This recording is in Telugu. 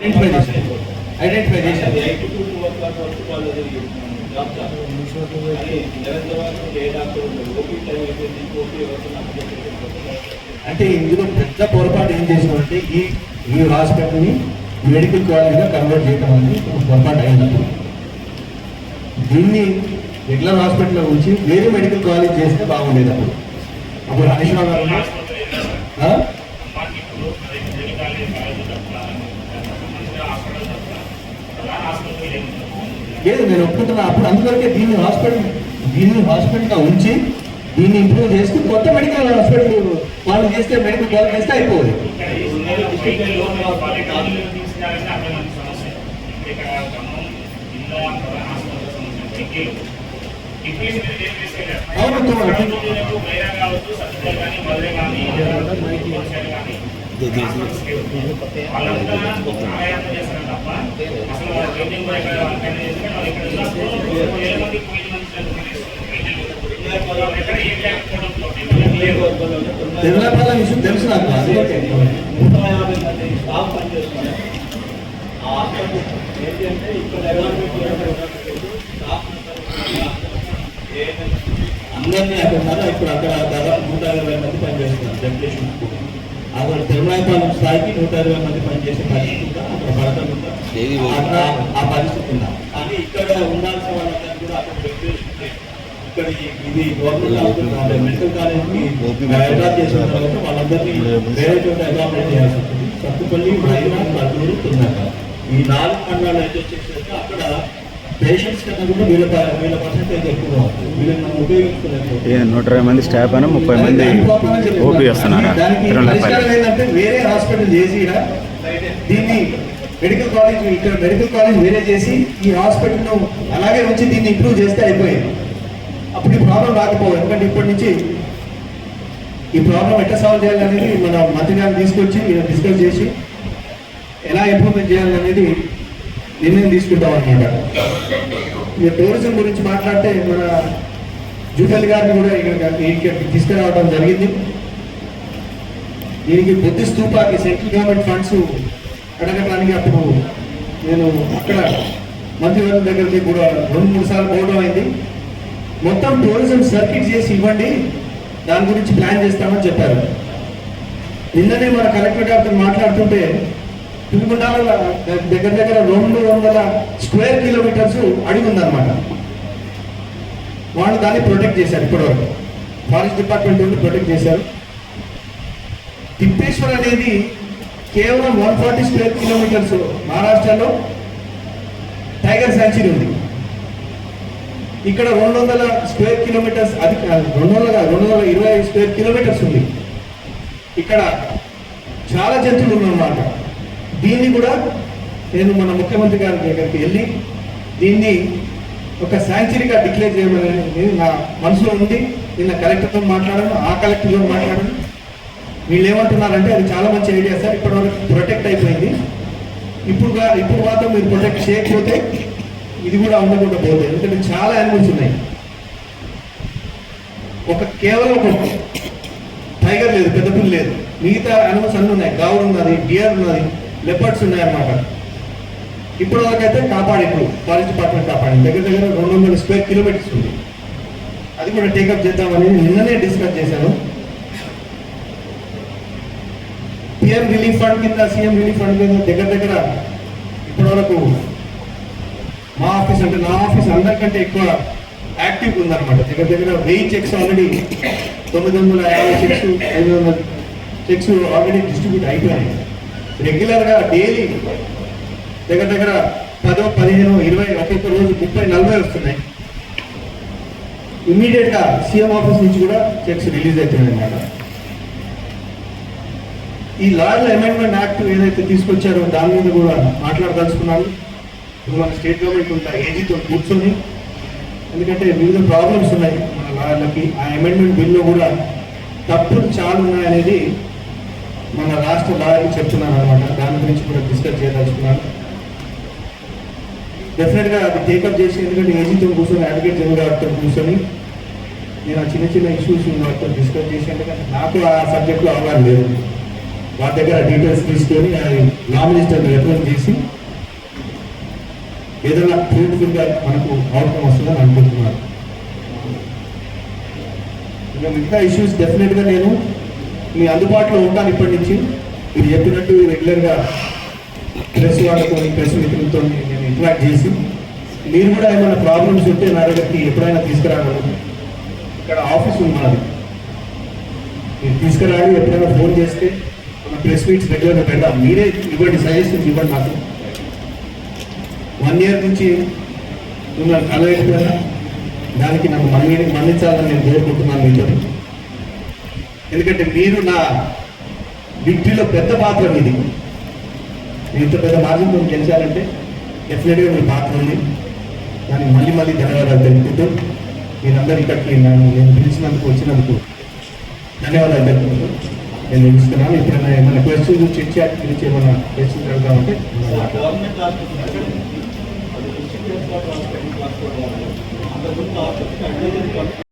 ఐడెంటిఫై చేసి అంటే ఇందులో పెద్ద పొరపాటు ఏం చేసినామంటే ఈ హాస్పిటల్ని మెడికల్ కాలేజ్గా కన్వర్ట్ చేయడం అనేది పొరపాటు అయినప్పుడు దీన్ని రెగ్యులర్ హాస్పిటల్లో ఉంచి వేరే మెడికల్ కాలేజ్ చేస్తే బాగుండేది. అప్పుడు హరీష్రావు గారు లేదు నేను ఒప్పుకుంటున్నా. అప్పుడు అందువరకే దీన్ని హాస్పిటల్గా ఉంచి దీన్ని ఇంప్రూవ్ చేస్తూ కొత్త మెడికల్ హాస్పిటల్ వాళ్ళు చేస్తే మెడికల్ కాలేజ్ చేస్తే అయిపోదు. తెలంగాణ విషయం తెలుసు నాకు. అందరినీ అక్కడ ఇప్పుడు అక్కడ దాదాపు 120 మంది పనిచేస్తున్నారు జనరేషన్. అక్కడ తిరుమలపాలెం స్థాయికి 120 మంది పనిచేసే పరిస్థితి ఉందా, అక్కడ పడతా ఆ పరిస్థితి ఉందా. కానీ ఇక్కడ ఉండాల్సిన వాళ్ళందరినీ కూడా అక్కడ ఇక్కడ ఇది గవర్నమెంట్ మెడికల్ కాలేజ్కి అడాప్ట్ చేసిన తర్వాత వాళ్ళందరినీ వేరే చోట అడాప్ట్ చేయాల్సి ఉంటుంది. సత్తుపల్లి, హైదరాబాద్, కర్నూలు, తుమ్మక ఈ 4 మండలాలు అయితే వచ్చేసరికి అక్కడ పేషెంట్స్ కన్నా కూడా వీళ్ళ పర్సెంటేజ్ ఎక్కువ ఉంటుంది. వీళ్ళని మనం ఉపయోగించుకోలేకపోతే 120 మంది స్టాఫ్ అని 30 మంది ఓపీ వస్తున్నారు. పరిష్కారం ఏంటంటే వేరే హాస్పిటల్ చేసి దీన్ని మెడికల్ కాలేజ్ ఇక్కడ మెడికల్ కాలేజ్ వేరే చేసి ఈ హాస్పిటల్ను అలాగే ఉంచి దీన్ని ఇంప్రూవ్ చేస్తే అయిపోయింది. అప్పుడు ఈ ప్రాబ్లం రాకపోవు. ఎందుకంటే ఇప్పటి నుంచి ఈ ప్రాబ్లం ఎట్లా సాల్వ్ చేయాలనేది మన మంత్రి గారిని తీసుకొచ్చి డిస్కస్ చేసి ఎలా ఇంప్రూవ్మెంట్ చేయాలనేది నిర్ణయం తీసుకుంటాం అనమాట. ఇక టూరిజం గురించి మాట్లాడితే మన జూపల్లి గారిని కూడా ఇక్కడ తీసుకురావడం జరిగింది. దీనికి బుద్ధి స్తూపాకి సెంట్రల్ గవర్నమెంట్ ఫండ్స్ అడగటానికి అప్పుడు నేను అక్కడ మంత్రివర్గం దగ్గరికి కూడా 2-3 సార్లు పోవడం అయింది. మొత్తం టూరిజం సర్కిట్ చేసి ఇవ్వండి, దాని గురించి ప్లాన్ చేస్తామని చెప్పారు. నిన్ననే మన కలెక్టర్ గారితో మాట్లాడుతుంటే తిరుమల దగ్గర 200 స్క్వేర్ కిలోమీటర్స్ అడిగి ఉందన్నమాట. వాళ్ళు దాన్ని ప్రొటెక్ట్ చేశారు. ఇప్పటివరకు ఫారెస్ట్ డిపార్ట్మెంట్ వాళ్ళు ప్రొటెక్ట్ చేశారు. తిప్పేశ్వర్ అనేది కేవలం 140 స్క్వేర్ కిలోమీటర్స్ మహారాష్ట్రలో టైగర్ శాంచురీ ఉంది. ఇక్కడ 200 స్క్వేర్ కిలోమీటర్స్, అది 220 స్క్వేర్ కిలోమీటర్స్ ఉంది. ఇక్కడ చాలా జంతువులు ఉన్నమాట. దీన్ని కూడా నేను మన ముఖ్యమంత్రి గారి దగ్గరికి వెళ్ళి దీన్ని ఒక శాంచురీగా డిక్లేర్ చేయమని నా మనసులో ఉంది. నిన్న కలెక్టర్తో మాట్లాడాను, ఆ కలెక్టర్తో మాట్లాడాను. వీళ్ళు ఏమంటున్నారంటే అది చాలా మంచి ఐడియా సార్, ఇప్పటివరకు ప్రొటెక్ట్ అయిపోయింది, ఇప్పుడు మాత్రం మీరు ప్రొటెక్ట్ చేయకపోతే ఇది కూడా ఉండకుండా పోతుంది. ఎందుకంటే చాలా యానిమల్స్ ఉన్నాయి. కేవలం ఒక టైగర్ లేదు, పెద్ద పులి లేదు, మిగతా యానిమల్స్ అన్నీ ఉన్నాయి. గావుడు ఉన్నది, డియర్ ఉన్నది, లెపర్డ్స్ ఉన్నాయన్నమాట. ఇప్పటివరకు అయితే కాపాడిండ్రు, ఫారెస్ట్ డిపార్ట్మెంట్ కాపాడింది. దగ్గర 200 స్క్వేర్ కిలోమీటర్స్ ఉంది. అది కూడా టేకప్ చేద్దామని నిన్ననే డిస్కస్ చేశాను. పిఎం రిలీఫ్ ఫండ్ కింద, సీఎం రిలీఫ్ ఫండ్ కింద దగ్గర ఇప్పటివరకు మా ఆఫీస్ అంటే నా ఆఫీస్ అందరికంటే ఎక్కువ యాక్టివ్ ఉందన్నమాట. దగ్గర 1000 checks already 950 checks 500 checks already distribute అయిపోయాయి. రెగ్యులర్గా డైలీ దగ్గర 10, 15, 20 ఒక్కొక్క రోజు 30, 40 వస్తున్నాయి. ఇమ్మీడియట్గా సీఎం ఆఫీస్ నుంచి కూడా చెక్స్ రిలీజ్ అవుతున్నాయి అన్నమాట. ఈ లాలో అమెండ్మెంట్ యాక్ట్ ఏదైతే తీసుకొచ్చారో దాని మీద కూడా మాట్లాడదలుచుకున్నాను. ఇప్పుడు మన స్టేట్ గవర్నమెంట్ ఉంటాయి ఏజీతో కూర్చొని, ఎందుకంటే వివిధ ప్రాబ్లమ్స్ ఉన్నాయి మన లాయర్లకి. ఆ అమెండ్మెంట్ బిల్లో కూడా తప్పులు చాలా ఉన్నాయనేది మన రాష్ట్ర లాయర్లు చెప్తున్నాను అనమాట. దాని గురించి కూడా డిస్కస్ చేయదలుచుకున్నాను. డెఫినెట్గా అది టేకప్ చేసి, ఎందుకంటే ఏజీతో కూర్చొని అడ్వకేట్ జనరల్ గారితో కూర్చొని నేను చిన్న ఇష్యూస్ వాటితో డిస్కస్ చేసి, ఎందుకంటే నాకు ఆ సబ్జెక్ట్లో అవగాహన లేదు. వారి దగ్గర డీటెయిల్స్ తీసుకొని లా మినిస్టర్ని రిప్రజెంట్ చేసి ఏదైనా ఫ్రూట్ఫుల్గా మనకు అవుట్కమ్ వస్తుందని అనుకుంటున్నారు. ఇంకా మిగతా ఇష్యూస్ డెఫినెట్గా నేను మీ అందుబాటులో ఉంటాను. ఇప్పటి నుంచి మీరు చెప్పినట్టు రెగ్యులర్గా ప్రెస్ వాళ్ళతో ప్రెస్ మిత్రులతో నేను ఇంటరాక్ట్ చేసి మీరు కూడా ఏమైనా ప్రాబ్లమ్స్ ఉంటే నా దగ్గరికి ఎప్పుడైనా తీసుకురాగలరు. ఇక్కడ ఆఫీస్ ఉన్నది, మీరు తీసుకురాలి. ఎప్పుడైనా ఫోన్ చేస్తే మన ప్రెస్ మీట్స్ రెగ్యులర్గా పెడదాం. మీరే ఇవ్వండి, సజెషన్స్ ఇవ్వండి. నాకు 1 year నుంచి మిమ్మల్ని కలవకపోయినా దానికి నన్ను మన్నించాలని నేను కోరుకుంటున్నాను మీతో. ఎందుకంటే మీరు నా విక్టరీలో పెద్ద పాత్ర మీది. మీరు ఇంత పెద్ద మార్గంతో గెలిచారంటే డెఫినెట్గా మీ పాత్ర ఉంది. దానికి మళ్ళీ ధన్యవాదాలు తెలుపుకుంటూ మీరందరూ ఇక్కడికి నేను పిలిచినందుకు వచ్చినందుకు ధన్యవాదాలు తెలుపుకుంటూ నేను నిలుస్తున్నాను. ఎప్పుడైనా ఏమైనా క్వశ్చన్స్ చిట్ చాట్ గురించి ఏమైనా క్వశ్చన్స్ అడుగుతామంటే